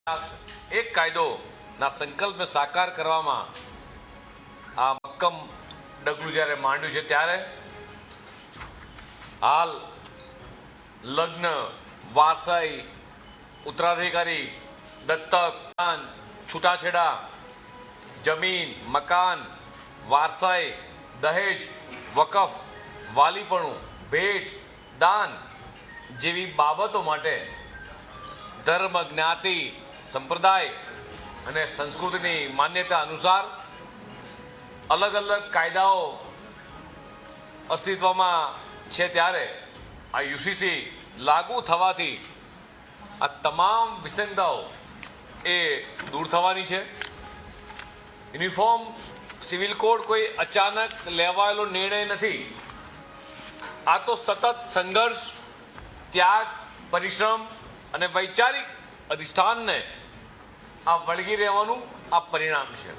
એક કાયદોના સંકલ્પને સાકાર કરવામાં આ મક્કમ ડગલું જ્યારે માંડ્યું છે ત્યારે હાલ લગ્ન, વારસાઈ, ઉત્તરાધિકારી, દત્તક, છૂટાછેડા, જમીન, મકાન, વારસાઈ, દહેજ, વકફ, વાલીપણું, ભેટ, દાન જેવી બાબતો માટે ધર્મ, જ્ઞાતિ, સંપ્રદાય અને સંસ્કૃતિની માન્યતા અનુસાર અલગ અલગ કાયદાઓ અસ્તિત્વમાં છે ત્યારે આ યુસીસી લાગુ થવાથી આ તમામ વિસંગતાઓ એ દૂર થવાની છે. યુનિફોર્મ સિવિલ કોડ કોઈ અચાનક લેવાયેલો નિર્ણય નથી. આ તો સતત સંઘર્ષ, ત્યાગ, પરિશ્રમ અને વૈચારિક અધિષ્ઠાનને આ વળગી રહેવાનું આ પરિણામ છે.